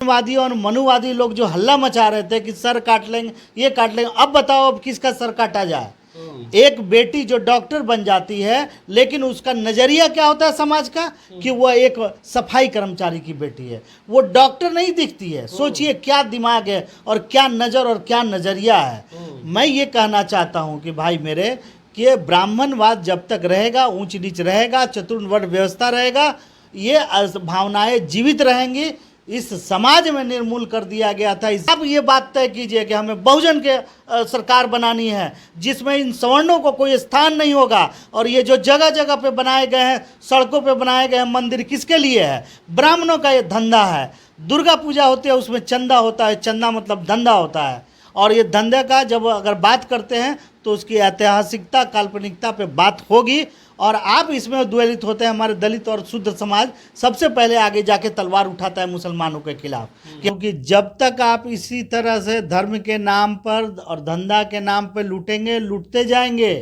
वादी और मनुवादी लोग जो हल्ला मचा रहे थे कि सर काट लेंगे, ये काट लेंगे, अब बताओ अब किसका सर काटा जाए। एक बेटी जो डॉक्टर बन जाती है, लेकिन उसका नजरिया क्या होता है समाज का कि वह एक सफाई कर्मचारी की बेटी है, वो डॉक्टर नहीं दिखती है। सोचिए क्या दिमाग है और क्या नज़र और क्या नज़रिया है। मैं ये कहना चाहता हूँ कि भाई मेरे कि ब्राह्मणवाद जब तक रहेगा, ऊंच नीच रहेगा, चतुर्वर्ण व्यवस्था रहेगा, ये भावनाएं जीवित रहेंगी। इस समाज में निर्मूल कर दिया गया था। अब ये बात तय कीजिए कि हमें बहुजन के सरकार बनानी है, जिसमें इन सवर्णों को कोई स्थान नहीं होगा। और ये जो जगह जगह पे बनाए गए हैं, सड़कों पे बनाए गए हैं मंदिर, किसके लिए है? ब्राह्मणों का ये धंधा है। दुर्गा पूजा होती है, उसमें चंदा होता है, चंदा मतलब धंधा होता है। और ये धंधे का जब अगर बात करते हैं तो उसकी ऐतिहासिकता, काल्पनिकता पे बात होगी। और आप इसमें द्वैलित होते हैं। हमारे दलित और शुद्ध समाज सबसे पहले आगे जाके तलवार उठाता है मुसलमानों के खिलाफ, क्योंकि जब तक आप इसी तरह से धर्म के नाम पर और धंधा के नाम पर लूटेंगे, लूटते जाएंगे।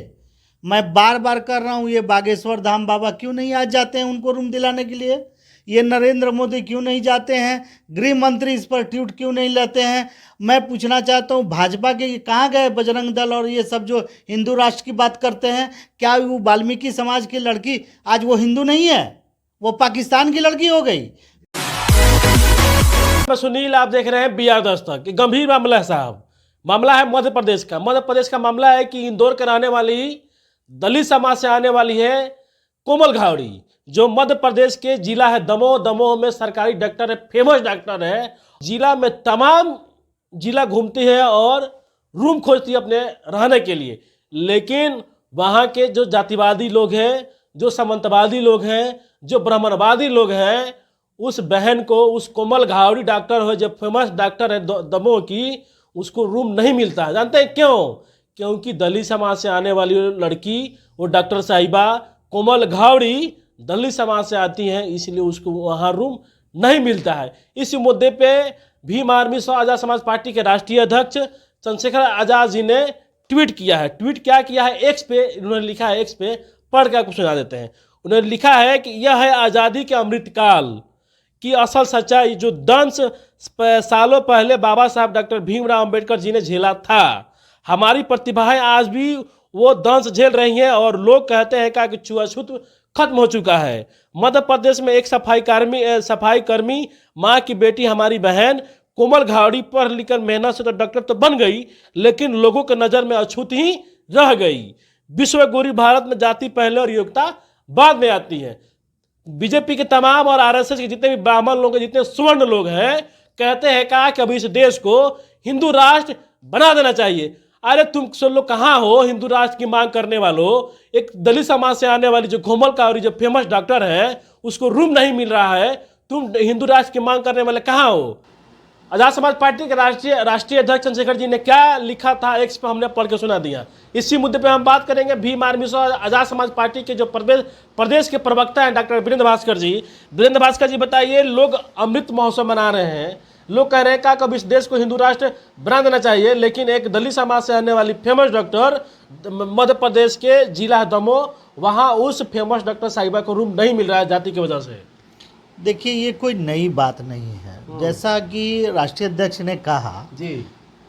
मैं बार बार कर रहा हूँ, ये बागेश्वर धाम बाबा क्यों नहीं आ जाते हैं उनको रूम दिलाने के लिए? ये नरेंद्र मोदी क्यों नहीं जाते हैं? गृह मंत्री इस पर ट्वीट क्यों नहीं लेते हैं? मैं पूछना चाहता हूँ भाजपा के कहाँ गए बजरंग दल और ये सब जो हिंदू राष्ट्र की बात करते हैं? क्या वो वाल्मीकि समाज की लड़की आज वो हिंदू नहीं है, वो पाकिस्तान की लड़की हो गई? सुनील, आप देख रहे हैं BR दस्तक। गंभीर मामला है साहब। मामला है मध्य प्रदेश का। मध्य प्रदेश का मामला है कि इंदौर के रहने वाली दलित समाज से आने वाली है कोमल घावड़ी, जो मध्य प्रदेश के जिला है दमोह। दमोह में सरकारी डॉक्टर है, फेमस डॉक्टर है। जिला में तमाम जिला घूमती है और रूम खोजती है अपने रहने के लिए। लेकिन वहाँ के जो जातिवादी लोग हैं, जो सामंतवादी लोग हैं, जो ब्राह्मणवादी लोग हैं, उस बहन को, उस कोमल घावड़ी डॉक्टर हो, जो फेमस डॉक्टर है दमोह की, उसको रूम नहीं मिलता है। जानते हैं क्यों? क्योंकि दलित समाज से आने वाली लड़की, वो डॉक्टर साहिबा कोमल घावड़ी दलित समाज से आती हैं, इसलिए उसको वहाँ रूम नहीं मिलता है। इस मुद्दे पे भीम आर्मी सौ आज़ाद समाज पार्टी के राष्ट्रीय अध्यक्ष चंद्रशेखर आज़ाद जी ने ट्वीट किया है। ट्वीट क्या किया है? एक्स पे उन्होंने लिखा है, एक्स पे पढ़ के आपको सुना देते हैं। उन्होंने लिखा है कि यह है आज़ादी के अमृतकाल की असल सच्चाई, जो दंश सालों पहले बाबा साहब डॉक्टर भीमराव अंबेडकर जी ने झेला था। हमारी प्रतिभाएं आज भी वो दंश झेल रही हैं और लोग कहते हैं कि छुआछूत खत्म हो चुका है। मध्य प्रदेश में एक सफाई कर्मी माँ की बेटी, हमारी बहन कोमल घावड़ी पढ़ लिखकर मेहनत से तो डॉक्टर तो बन गई, लेकिन लोगों के नज़र में अछूत ही रह गई। विश्व गुरु भारत में जाति पहले और योग्यता बाद में आती है। बीजेपी के तमाम और RSS के जितने भी ब्राह्मण लोग हैं, जितने स्वर्ण लोग हैं, कहते हैं कि अभी इस देश को हिंदू राष्ट्र बना देना चाहिए। अरे तुम सब लोग कहाँ हो हिंदू राष्ट्र की मांग करने वालों? एक दलित समाज से आने वाली जो कोमल घावड़ी, जो फेमस डॉक्टर है, उसको रूम नहीं मिल रहा है। तुम हिंदू राष्ट्र की मांग करने वाले कहाँ हो? आज़ाद समाज पार्टी के राष्ट्रीय अध्यक्ष चंद्रशेखर जी ने क्या लिखा था, एक्स पे हमने पढ़ के सुना दिया। इसी मुद्दे पे हम बात करेंगे। भीम आर्मी आज़ाद समाज पार्टी के जो प्रदेश के प्रवक्ता हैं डॉक्टर वीरेंद्र भास्कर जी। वीरेंद्र भास्कर जी, बताइए, लोग अमृत महोत्सव मना रहे हैं, लोग कह रहे हैं कि अब इस देश को हिंदू राष्ट्र बना देना चाहिए, लेकिन एक दलित समाज से आने वाली फेमस डॉक्टर मध्य प्रदेश के जिला दमोह, वहाँ उस फेमस डॉक्टर साहिबा को रूम नहीं मिल रहा है जाति की वजह से। देखिए, ये कोई नई बात नहीं है। जैसा कि राष्ट्रीय अध्यक्ष ने कहा जी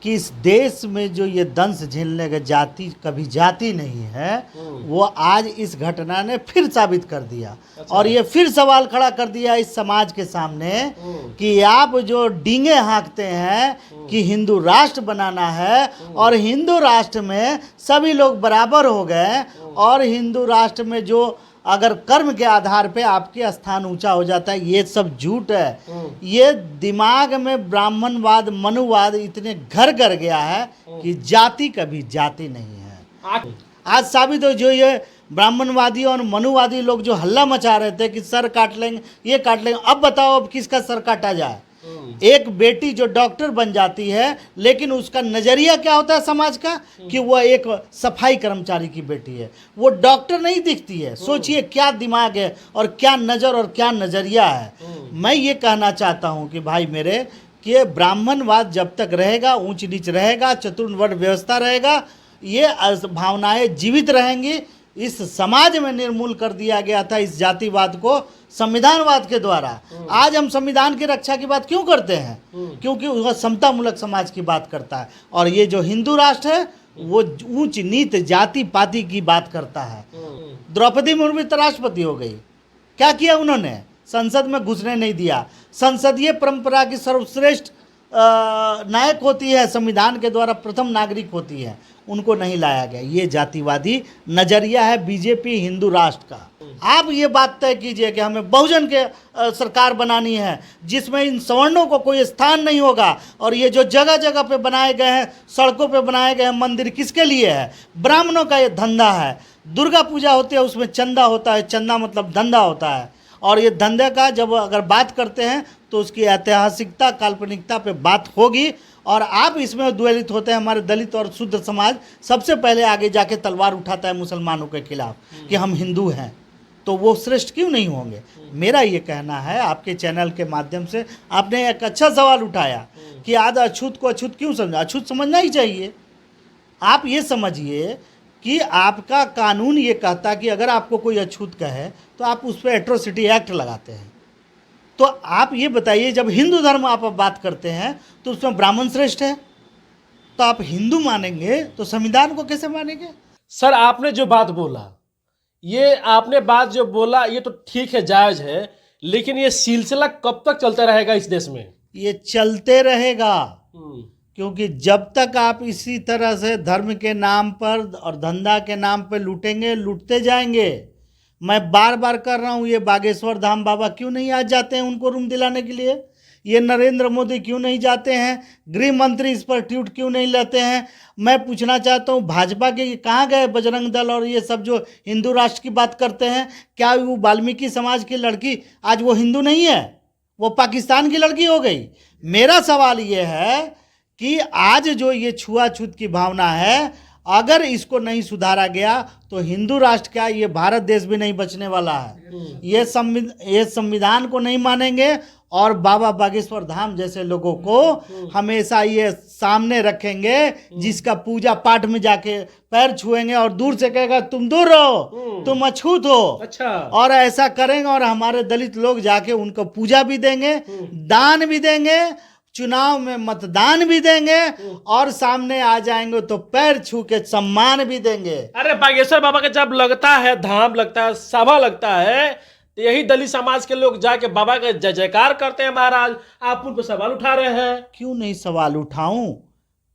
कि इस देश में जो ये दंश झेलने का जाति कभी जाति नहीं है, वो आज इस घटना ने फिर साबित कर दिया। अच्छा। और ये फिर सवाल खड़ा कर दिया इस समाज के सामने कि आप जो डींगे हाँकते हैं कि हिंदू राष्ट्र बनाना है और हिंदू राष्ट्र में सभी लोग बराबर हो गए, और हिंदू राष्ट्र में जो अगर कर्म के आधार पे आपके स्थान ऊंचा हो जाता है, ये सब झूठ है। ये दिमाग में ब्राह्मणवाद, मनुवाद इतने घर कर गया है कि जाति कभी जाति नहीं है। आज साबित हो, जो ये ब्राह्मणवादी और मनुवादी लोग जो हल्ला मचा रहे थे कि सर काट लेंगे, ये काट लेंगे, अब बताओ अब किसका सर काटा जाए। एक बेटी जो डॉक्टर बन जाती है, लेकिन उसका नजरिया क्या होता है समाज का कि वह एक सफाई कर्मचारी की बेटी है, वो डॉक्टर नहीं दिखती है। सोचिए क्या दिमाग है और क्या नज़र और क्या नजरिया है। मैं ये कहना चाहता हूँ कि भाई मेरे कि ब्राह्मणवाद जब तक रहेगा, ऊंच नीच रहेगा, चतुर्वर्ण व्यवस्था रहेगा, ये भावनाएं जीवित रहेंगी। इस समाज में निर्मूल कर दिया गया था इस जातिवाद को संविधानवाद के द्वारा। आज हम संविधान की रक्षा की बात क्यों करते हैं? क्योंकि वह समतामूलक समाज की बात करता है, और ये जो हिंदू राष्ट्र है वो ऊंच नीच जाति पाति की बात करता है। द्रौपदी मुर्मू तो राष्ट्रपति हो गई, क्या किया उन्होंने? संसद में घुसने नहीं दिया। संसदीय परंपरा की सर्वश्रेष्ठ नायक होती है, संविधान के द्वारा प्रथम नागरिक होती है, उनको नहीं लाया गया। ये जातिवादी नज़रिया है बीजेपी हिंदू राष्ट्र का। आप ये बात तय कीजिए कि हमें बहुजन के सरकार बनानी है जिसमें इन सवर्णों को कोई स्थान नहीं होगा। और ये जो जगह जगह पे बनाए गए हैं, सड़कों पे बनाए गए हैं मंदिर, किसके लिए है? ब्राह्मणों का ये धंधा है। दुर्गा पूजा होती है, उसमें चंदा होता है, चंदा मतलब धंधा होता है। और ये धंधे का जब अगर बात करते हैं तो उसकी ऐतिहासिकता काल्पनिकता पे बात होगी। और आप इसमें द्वैलित होते हैं। हमारे दलित और शुद्ध समाज सबसे पहले आगे जाके तलवार उठाता है मुसलमानों के खिलाफ कि हम हिंदू हैं, तो वो श्रेष्ठ क्यों नहीं होंगे? मेरा ये कहना है, आपके चैनल के माध्यम से आपने एक अच्छा सवाल उठाया कि आज अछूत को अछूत क्यों समझा? अछूत समझना ही चाहिए। आप ये समझिए कि आपका कानून ये कहता कि अगर आपको कोई अछूत कहे तो आप उस पर एट्रोसिटी एक्ट लगाते हैं। तो आप ये बताइए, जब हिंदू धर्म आप बात करते हैं तो उसमें ब्राह्मण श्रेष्ठ है, तो आप हिंदू मानेंगे तो संविधान को कैसे मानेंगे? सर आपने जो बात बोला, ये आपने बात जो बोला ये तो ठीक है, जायज है, लेकिन ये सिलसिला कब तक चलता रहेगा इस देश में? ये चलते रहेगा, क्योंकि जब तक आप इसी तरह से धर्म के नाम पर और धंधा के नाम पर लूटेंगे, लूटते जाएंगे। मैं बार बार कर रहा हूँ, ये बागेश्वर धाम बाबा क्यों नहीं आज जाते हैं उनको रूम दिलाने के लिए? ये नरेंद्र मोदी क्यों नहीं जाते हैं? गृह मंत्री इस पर ट्वीट क्यों नहीं लेते हैं? मैं पूछना चाहता हूँ, भाजपा के कहाँ गए बजरंग दल और ये सब जो हिंदू राष्ट्र की बात करते हैं? क्या वो वाल्मीकि समाज की लड़की आज वो हिंदू नहीं है, वो पाकिस्तान की लड़की हो गई? मेरा सवाल ये है कि आज जो ये छुआछूत की भावना है, अगर इसको नहीं सुधारा गया तो हिंदू राष्ट्र क्या, ये भारत देश भी नहीं बचने वाला है। ये संविधान को नहीं मानेंगे और बाबा बागेश्वर धाम जैसे लोगों को हमेशा ये सामने रखेंगे, जिसका पूजा पाठ में जाके पैर छुएंगे और दूर से कहेगा तुम दूर रहो, तुम अछूत हो। अच्छा। और ऐसा करेंगे और हमारे दलित लोग जाके उनको पूजा भी देंगे, दान भी देंगे, चुनाव में मतदान भी देंगे और सामने आ जाएंगे तो पैर छू के सम्मान भी देंगे। अरे बागेश्वर बाबा का जब लगता है, धाम लगता है, सभा लगता है, तो यही दलित समाज के लोग जाके बाबा का जय जयकार करते हैं। महाराज आप उन पर सवाल उठा रहे हैं। क्यों नहीं सवाल उठाऊं?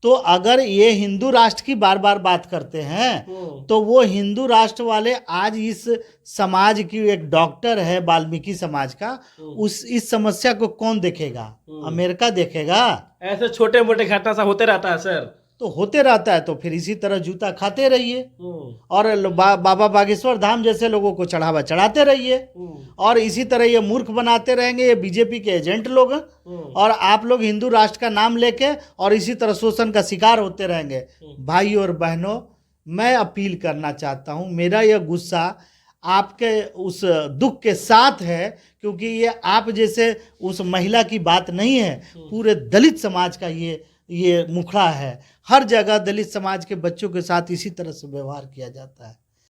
तो अगर ये हिंदू राष्ट्र की बार बार बात करते हैं तो वो हिंदू राष्ट्र वाले आज इस समाज की, एक डॉक्टर है वाल्मीकि समाज का, इस समस्या को कौन देखेगा? अमेरिका देखेगा? ऐसे छोटे मोटे घटना सा होते रहता है सर। तो होते रहता है, तो फिर इसी तरह जूता खाते रहिए और बाबा बागेश्वर धाम जैसे लोगों को चढ़ावा चढ़ाते रहिए और इसी तरह ये मूर्ख बनाते रहेंगे ये बीजेपी के एजेंट लोग। और आप लोग हिंदू राष्ट्र का नाम लेके और इसी तरह शोषण का शिकार होते रहेंगे। भाई और बहनों, मैं अपील करना चाहता हूँ, मेरा यह गुस्सा आपके उस दुख के साथ है, क्योंकि ये आप जैसे उस महिला की बात नहीं है, पूरे दलित समाज का ये मुखड़ा है। हर जगह दलित समाज के बच्चों के साथ इसी तरह से व्यवहार किया जाता है।